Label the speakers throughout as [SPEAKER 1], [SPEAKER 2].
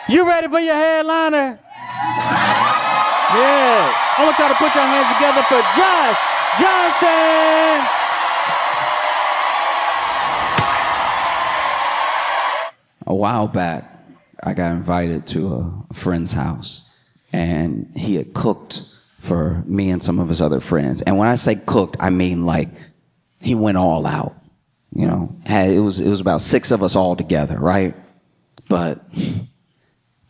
[SPEAKER 1] You ready for your headliner? Yeah. I want y'all to put your hands together for Josh Johnson.
[SPEAKER 2] A while back, I got invited to a friend's house, and he had cooked for me and some of his other friends. And when I say cooked, I mean like he went all out. You know, it was about 6 of us all together, right? But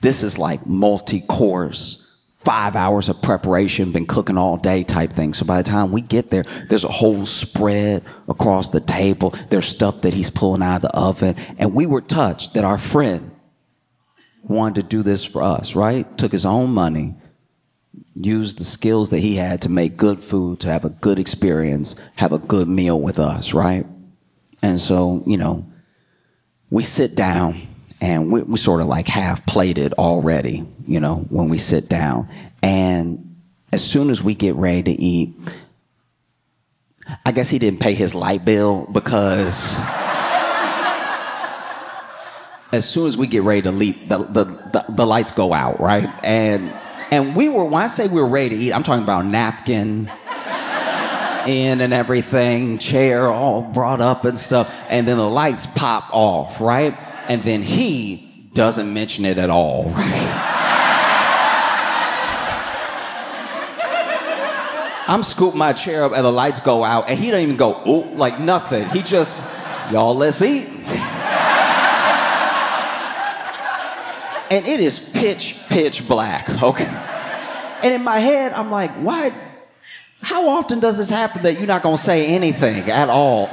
[SPEAKER 2] this is like multi-course, 5 hours of preparation, been cooking all day type thing. So by the time we get there, there's a whole spread across the table. There's stuff that he's pulling out of the oven. And we were touched that our friend wanted to do this for us, right? Took his own money, used the skills that he had to make good food, to have a good experience, have a good meal with us, right? And so, you know, we sit down. And we sort of like half plated already, you know, when we sit down. And as soon as we get ready to eat, I guess he didn't pay his light bill because as soon as we get ready to leave, the lights go out, right? And we were, when I say we were ready to eat, I'm talking about napkin in and everything, chair all brought up and stuff. And then the lights pop off, right? And then he doesn't mention it at all, right? I'm scooping my chair up and the lights go out and he don't even go, ooh, like nothing. He just, y'all, let's eat. And it is pitch black, okay? And in my head, I'm like, why? How often does this happen that you're not gonna say anything at all?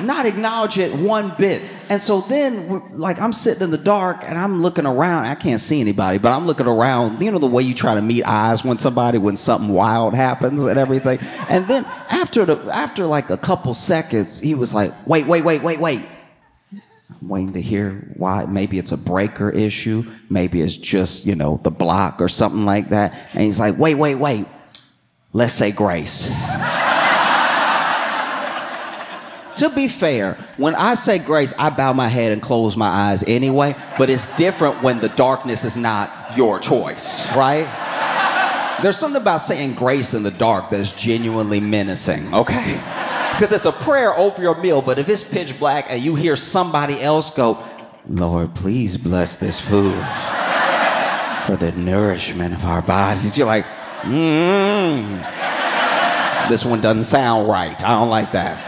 [SPEAKER 2] Not acknowledge it one bit. And so then, like, I'm sitting in the dark and I'm looking around. I can't see anybody, but I'm looking around. You know the way you try to meet eyes when something wild happens and everything. And then after like a couple seconds, he was like, wait. I'm waiting to hear why. Maybe it's a breaker issue. Maybe it's just, you know, the block or something like that. And he's like, wait. Let's say grace. To be fair, when I say grace, I bow my head and close my eyes anyway, but it's different when the darkness is not your choice, right? There's something about saying grace in the dark that's genuinely menacing, okay? Because it's a prayer over your meal, but if it's pitch black and you hear somebody else go, Lord, please bless this food for the nourishment of our bodies, you're like, this one doesn't sound right. I don't like that.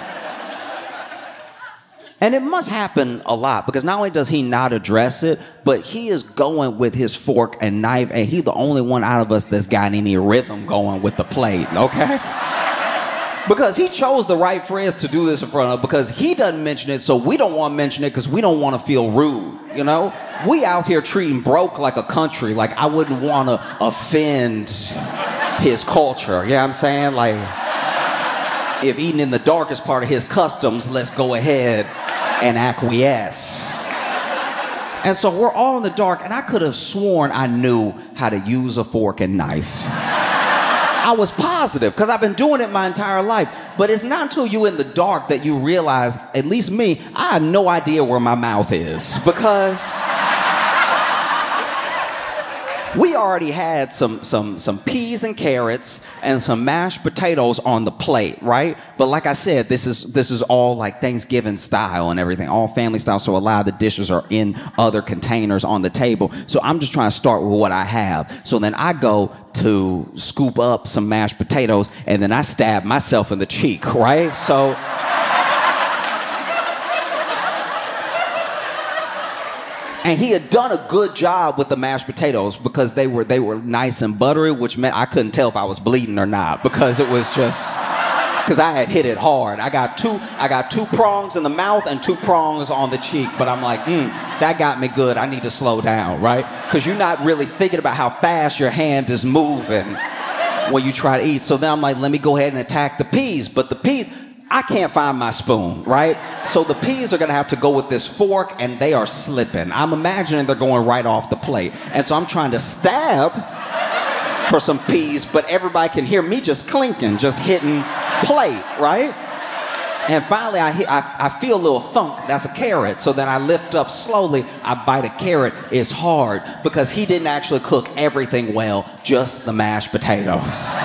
[SPEAKER 2] And it must happen a lot because not only does he not address it, but he is going with his fork and knife, and he's the only one out of us that's got any rhythm going with the plate, okay? Because he chose the right friends to do this in front of, because he doesn't mention it, so we don't want to mention it because we don't want to feel rude, you know? We out here treating broke like a country, like I wouldn't want to offend his culture, you know what I'm saying? Like, if eating in the dark is part of his customs, let's go ahead and acquiesce. And so we're all in the dark, and I could have sworn I knew how to use a fork and knife. I was positive, because I've been doing it my entire life. But it's not until you're in the dark that you realize, at least me, I have no idea where my mouth is, because we already had some peas and carrots and some mashed potatoes on the plate, right? But like I said, this is all like Thanksgiving style and everything, all family style. So a lot of the dishes are in other containers on the table. So I'm just trying to start with what I have. So then I go to scoop up some mashed potatoes and then I stab myself in the cheek, right? So and he had done a good job with the mashed potatoes because they were nice and buttery, which meant I couldn't tell if I was bleeding or not because it was just, because I had hit it hard. I got two prongs in the mouth and 2 prongs on the cheek, but I'm like, that got me good. I need to slow down, right? Because you're not really thinking about how fast your hand is moving when you try to eat. So then I'm like, let me go ahead and attack the peas. But the peas, I can't find my spoon, right? So the peas are gonna have to go with this fork and they are slipping. I'm imagining they're going right off the plate. And so I'm trying to stab for some peas, but everybody can hear me just clinking, just hitting plate, right? And finally, I feel a little thunk. That's a carrot. So then I lift up slowly. I bite a carrot. It's hard because he didn't actually cook everything well, just the mashed potatoes.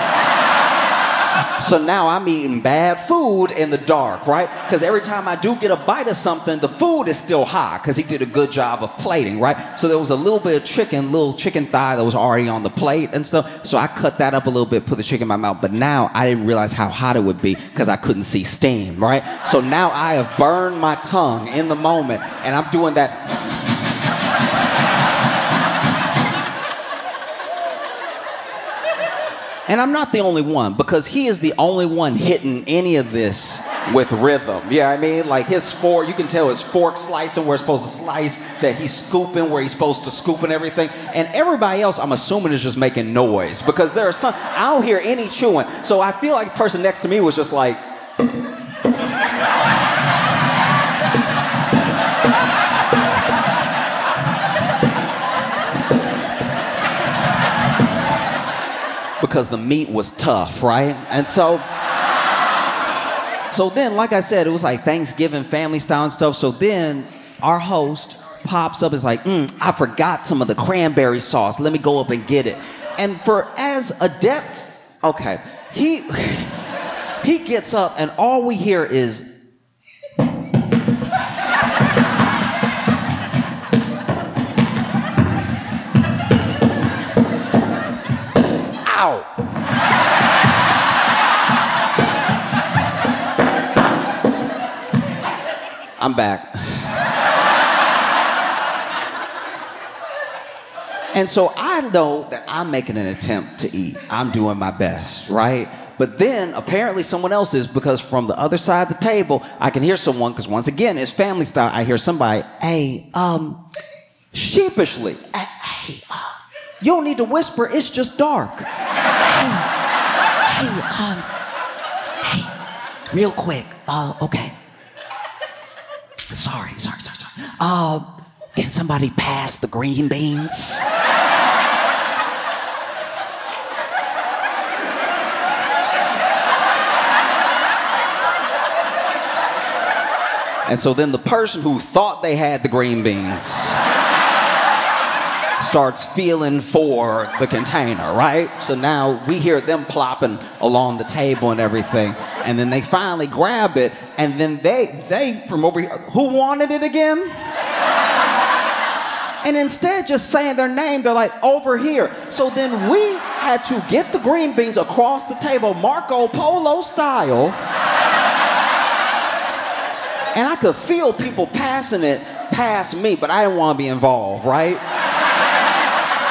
[SPEAKER 2] So now I'm eating bad food in the dark, right? Because every time I do get a bite of something, the food is still hot because he did a good job of plating, right? So there was a little bit of chicken, little chicken thigh that was already on the plate and stuff. So I cut that up a little bit, put the chicken in my mouth. But now I didn't realize how hot it would be because I couldn't see steam, right? So now I have burned my tongue in the moment and I'm doing that. And I'm not the only one, because he is the only one hitting any of this with rhythm. Yeah, I mean, like his fork, you can tell his fork slicing where it's supposed to slice, that he's scooping where he's supposed to scoop and everything. And everybody else, I'm assuming, is just making noise, because there are some, I don't hear any chewing. So I feel like the person next to me was just like, because the meat was tough, right? And so then, like I said, it was like Thanksgiving family style and stuff. So then our host pops up and is like, I forgot some of the cranberry sauce. Let me go up and get it. And for as adept, okay, he gets up and all we hear is, ow. I'm back. And so I know that I'm making an attempt to eat. I'm doing my best, right? But then apparently someone else is, because from the other side of the table, I can hear someone, because once again, it's family style. I hear somebody, hey, sheepishly, hey, you don't need to whisper, it's just dark. Hey, real quick, okay. Sorry. Can somebody pass the green beans? And so then the person who thought they had the green beans starts feeling for the container, right? So now we hear them plopping along the table and everything. And then they finally grab it, and then they from over here, who wanted it again? And instead just saying their name, they're like, over here. So then we had to get the green beans across the table, Marco Polo style. And I could feel people passing it past me, but I didn't want to be involved, right?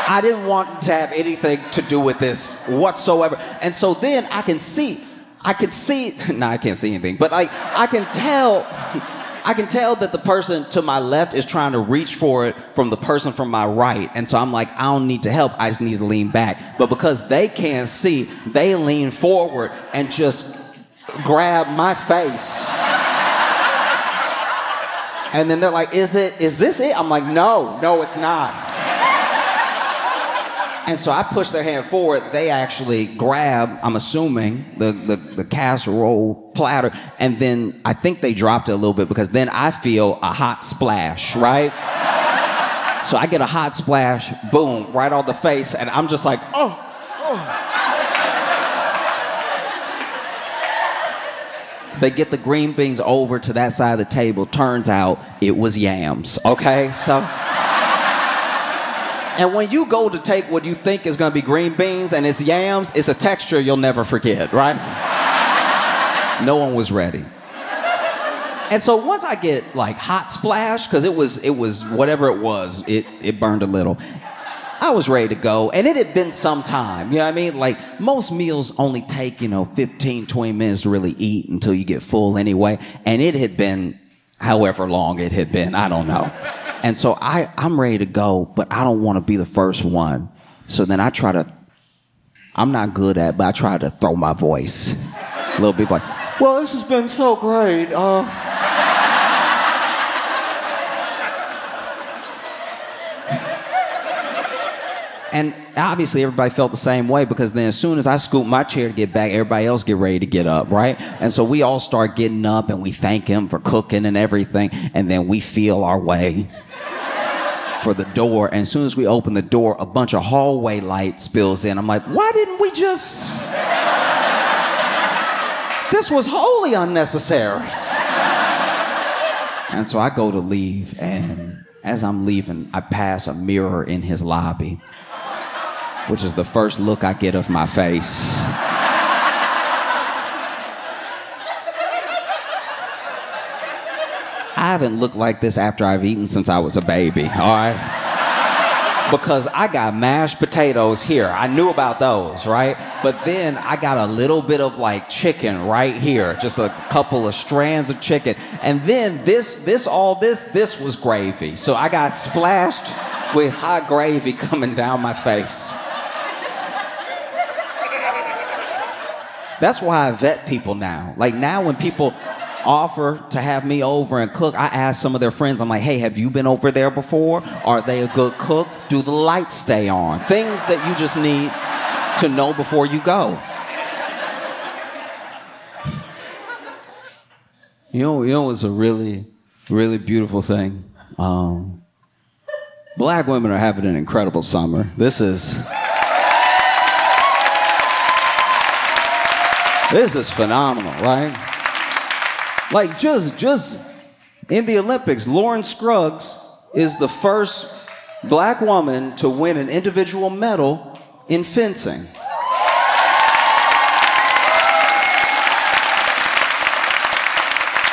[SPEAKER 2] I didn't want to have anything to do with this whatsoever. And so then I can see, no, I can't see anything, but like I can tell that the person to my left is trying to reach for it from the person from my right. And so I'm like, I don't need to help, I just need to lean back. But because they can't see, they lean forward and just grab my face. And then they're like, is this it? I'm like, no, it's not. And so I push their hand forward. They actually grab, I'm assuming, the casserole platter. And then I think they dropped it a little bit, because then I feel a hot splash, right? So I get a hot splash, boom, right on the face. And I'm just like, oh. They get the green beans over to that side of the table. Turns out it was yams, okay? So, and when you go to take what you think is gonna be green beans and it's yams, it's a texture you'll never forget, right? No one was ready. And so once I get like hot splash, because it was whatever it was, it burned a little. I was ready to go, and it had been some time, you know what I mean? Like, most meals only take, 15, 20 minutes to really eat until you get full anyway, and it had been however long it had been, I don't know. And so I'm ready to go, but I don't want to be the first one. So then I'm not good at it, but I try to throw my voice. A little bit like, well, this has been so great. And obviously everybody felt the same way, because then as soon as I scoop my chair to get back, everybody else get ready to get up, right? And so we all start getting up and we thank him for cooking and everything. And then we feel our way for the door. And as soon as we open the door, a bunch of hallway light spills in. I'm like, why didn't we just... This was wholly unnecessary. And so I go to leave, and as I'm leaving, I pass a mirror in his lobby, which is the first look I get of my face. I haven't looked like this after I've eaten since I was a baby, all right? Because I got mashed potatoes here. I knew about those, right? But then I got a little bit of like chicken right here, just a couple of strands of chicken. And then this was gravy. So I got splashed with hot gravy coming down my face. That's why I vet people now. Like now when people offer to have me over and cook, I ask some of their friends, I'm like, hey, have you been over there before? Are they a good cook? Do the lights stay on? Things that you just need to know before you go. You know it's a really, really beautiful thing. Black women are having an incredible summer. This is phenomenal, right? Like just in the Olympics, Lauren Scruggs is the first black woman to win an individual medal in fencing.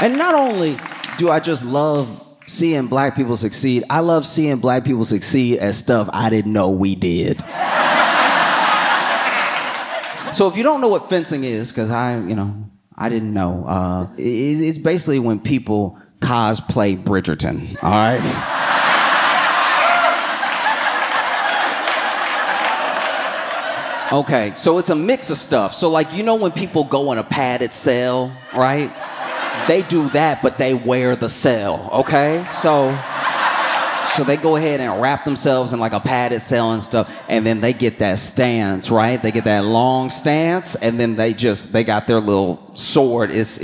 [SPEAKER 2] And not only do I just love seeing black people succeed, I love seeing black people succeed at stuff I didn't know we did. So if you don't know what fencing is, because I didn't know. It's basically when people cosplay Bridgerton, all right? Okay, so it's a mix of stuff. So like, you know when people go on a padded cell, right? They do that, but they wear the cell, okay? So they go ahead and wrap themselves in like a padded cell and stuff, and then they get that stance, right? They get that long stance, and then they got their little sword is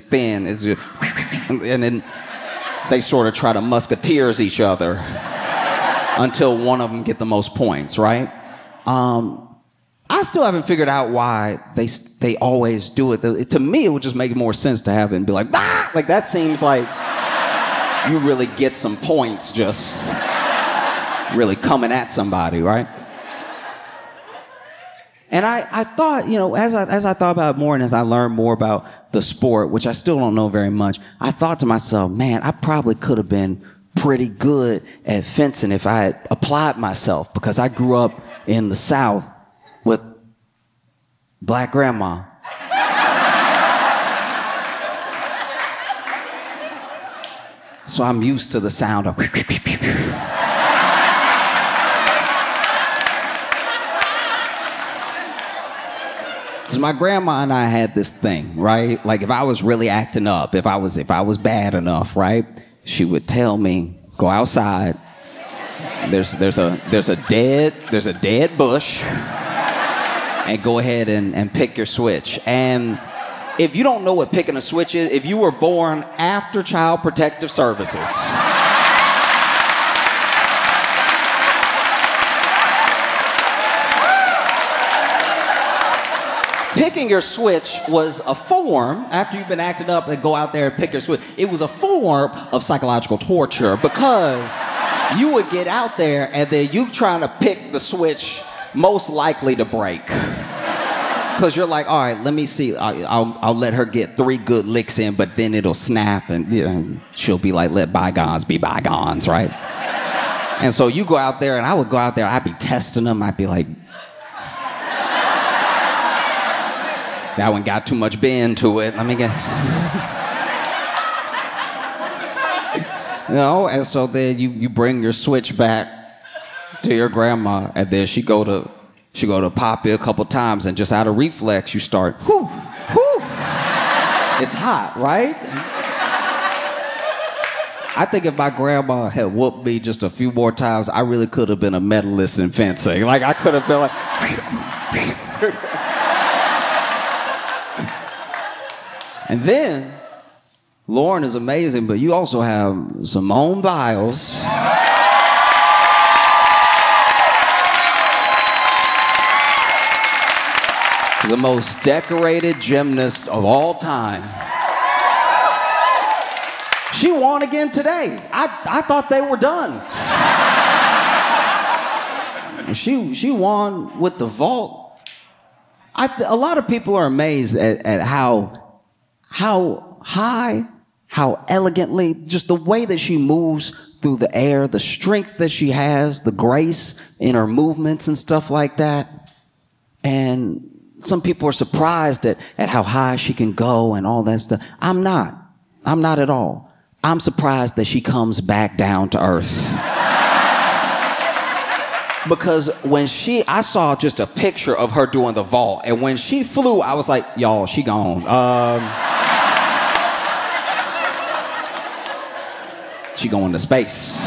[SPEAKER 2] thin, and then they sort of try to musketeers each other until one of them get the most points, right? I still haven't figured out why they always do it. To me, it would just make more sense to have it and be like, ah! Like that seems like you really get some points just really coming at somebody, right? And I thought, as I thought about it more and as I learned more about the sport, which I still don't know very much, I thought to myself, man, I probably could have been pretty good at fencing if I had applied myself, because I grew up in the South with black grandma. So I'm used to the sound of... Because my grandma and I had this thing, right? Like if I was really acting up, if I was bad enough, right? She would tell me, go outside. There's a dead bush, and go ahead and pick your switch. And if you don't know what picking a switch is, if you were born after Child Protective Services, picking your switch was a form, after you've been acting up and go out there and pick your switch, it was a form of psychological torture, because you would get out there and then you trying to pick the switch most likely to break. Because you're like, all right, let me see. I'll let her get 3 good licks in, but then it'll snap and she'll be like, let bygones be bygones, right? And so you go out there, and I would go out there, I'd be testing them. I'd be like, that one got too much bend to it. Let me guess. And so then you bring your switch back to your grandma, and then she go to pop it a couple times, and just out of reflex, you start, whoo, whoo. It's hot, right? I think if my grandma had whooped me just a few more times, I really could have been a medalist in fencing. Like, I could have been like... And then, Lauren is amazing, but you also have Simone Biles. The most decorated gymnast of all time. She won again today. I thought they were done. She won with the vault. A lot of people are amazed at how high, how elegantly, just the way that she moves through the air, the strength that she has, the grace in her movements and stuff like that. And some people are surprised at how high she can go and all that stuff. I'm not at all. I'm surprised that she comes back down to earth. Because when I saw just a picture of her doing the vault, and when she flew, I was like, y'all, she gone. She going to space.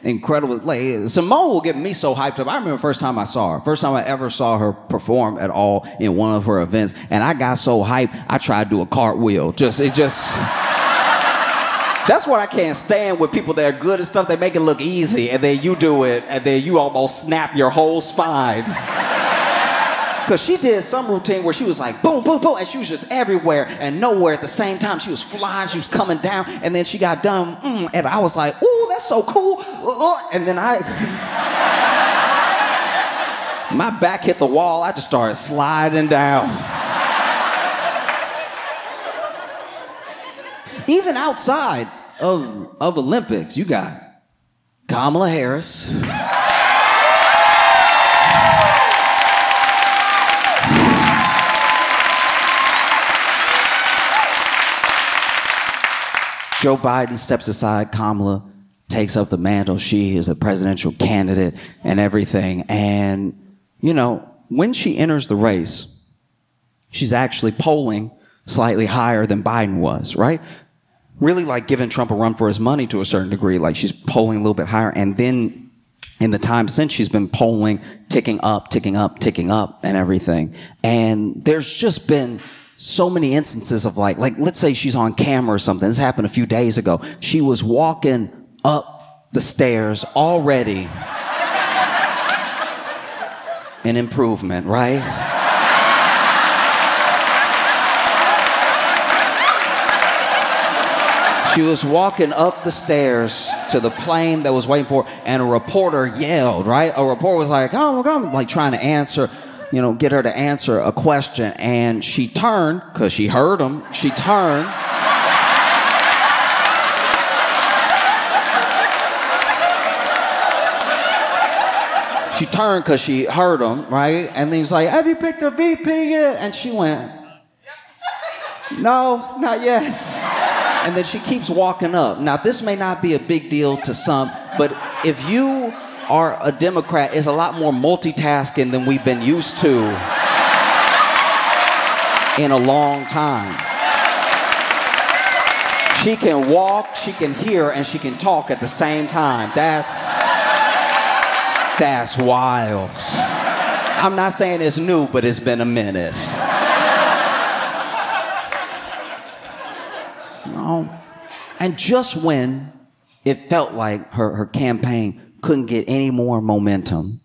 [SPEAKER 2] Incredible. Like, Simone will get me so hyped up. I remember the first time I saw her. First time I ever saw her perform at all in one of her events. And I got so hyped, I tried to do a cartwheel. That's what I can't stand with people that are good at stuff. They make it look easy, and then you do it, and then you almost snap your whole spine. Because she did some routine where she was like, boom, boom, boom, and she was just everywhere and nowhere at the same time. She was flying, she was coming down, and then she got done, and I was like, ooh, that's so cool. And then my back hit the wall. I just started sliding down. Even outside of Olympics, you got Kamala Harris. Joe Biden steps aside, Kamala takes up the mantle. She is a presidential candidate and everything. And, you know, when she enters the race, she's actually polling slightly higher than Biden was, right? Really like giving Trump a run for his money to a certain degree. Like she's polling a little bit higher. And then in the time since, she's been polling, ticking up and everything. And there's just been so many instances of like let's say she's on camera or something. This happened a few days ago. She was walking up the stairs already. An improvement, right? She was walking up the stairs to the plane that was waiting for her, and a reporter yelled, right? A reporter was like, oh, I'm like trying to answer, you know, get her to answer a question. And she turned, because she heard him, she turned. She turned because she heard him, right? And then he's like, have you picked a VP yet? And she went, no, not yet. And then she keeps walking up. Now, this may not be a big deal to some, but if you are a Democrat, it's a lot more multitasking than we've been used to in a long time. She can walk, she can hear, and she can talk at the same time. That's wild. I'm not saying it's new, but it's been a minute. And just when it felt like her campaign couldn't get any more momentum,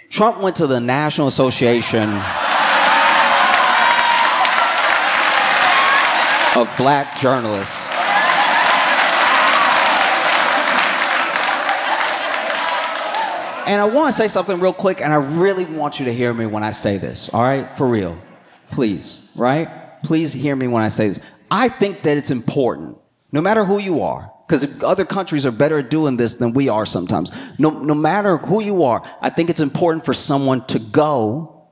[SPEAKER 2] Trump went to the National Association of Black Journalists. And I want to say something real quick, and I really want you to hear me when I say this, all right? For real. Please, right? Please hear me when I say this. I think that it's important, no matter who you are, because other countries are better at doing this than we are sometimes. No matter who you are, I think it's important for someone to go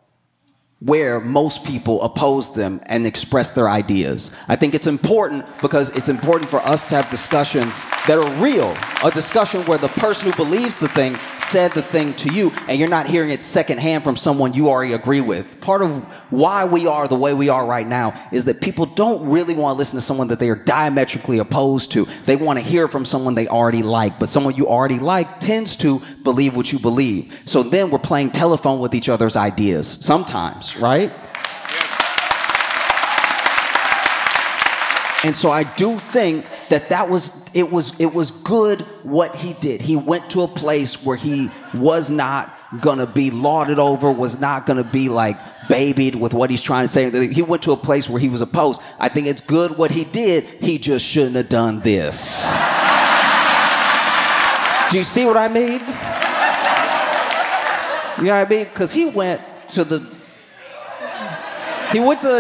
[SPEAKER 2] where most people oppose them and express their ideas. I think it's important because it's important for us to have discussions that are real. A discussion where the person who believes the thing said the thing to you, and you're not hearing it secondhand from someone you already agree with. Part of why we are the way we are right now is that people don't really want to listen to someone that they are diametrically opposed to. They want to hear from someone they already like, but someone you already like tends to believe what you believe. So then we're playing telephone with each other's ideas sometimes, right? And so I do think that it was good what he did. He went to a place where he was not gonna be lauded over, was not gonna be like babied with what he's trying to say. He went to a place where he was opposed. I think it's good what he did. He just shouldn't have done this. Do you see what I mean? You know what I mean? Because he went to the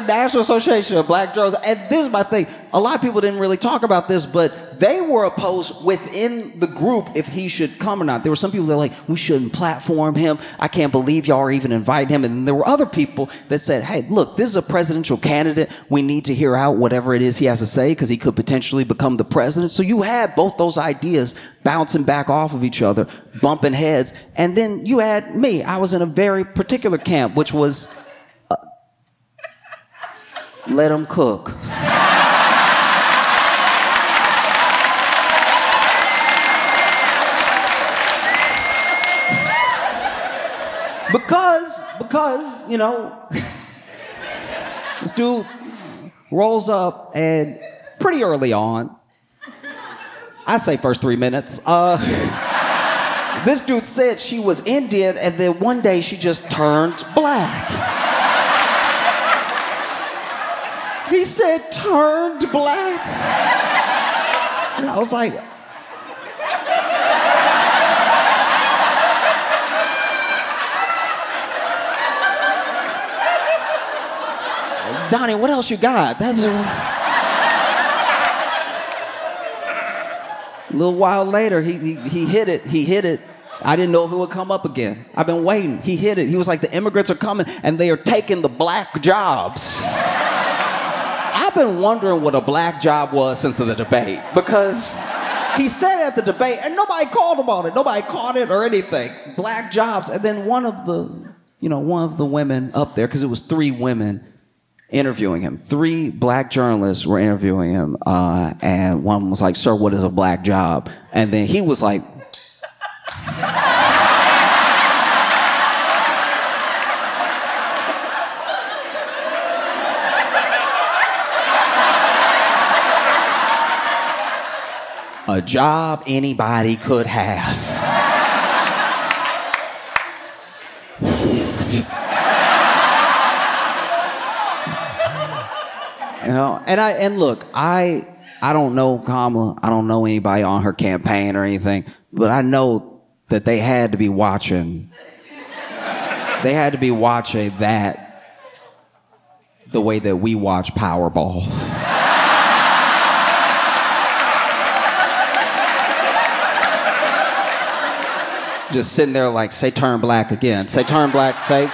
[SPEAKER 2] National Association of Black Journalists, and this is my thing. A lot of people didn't really talk about this, but they were opposed within the group if he should come or not. There were some people that were like, we shouldn't platform him. I can't believe y'all are even inviting him. And then there were other people that said, hey, look, this is a presidential candidate. We need to hear out whatever it is he has to say because he could potentially become the president. So you had both those ideas bouncing back off of each other, bumping heads. And then you had me. I was in a very particular camp, which was... let them cook. Because, you know, this dude rolls up and pretty early on, I say first 3 minutes, this dude said she was Indian and then one day she just turned black. He said, turned black. And I was like, Donnie, what else you got? That's a little while later, he hit it. He hit it. I didn't know if it would come up again. I've been waiting. He hit it. He was like, the immigrants are coming and they are taking the black jobs. I've been wondering what a black job was since the debate because he said at the debate and nobody called him on it. Nobody caught it or anything. Black jobs. And then one of the women up there, because it was 3 women interviewing him. 3 black journalists were interviewing him. And one was like, sir, what is a black job? And then he was like, a job anybody could have. You know, and look, I don't know Kamala. I don't know anybody on her campaign or anything, but I know that they had to be watching. They had to be watching that the way that we watch Powerball. Just sitting there like, say turn black again. Say turn black, say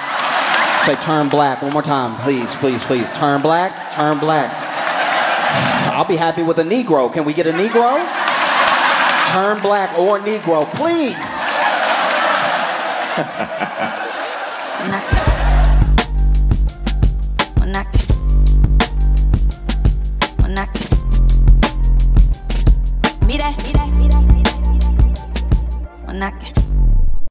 [SPEAKER 2] turn black. One more time, please, please, please. Turn black, turn black. I'll be happy with a Negro. Can we get a Negro? Turn black or Negro, please.
[SPEAKER 3] When I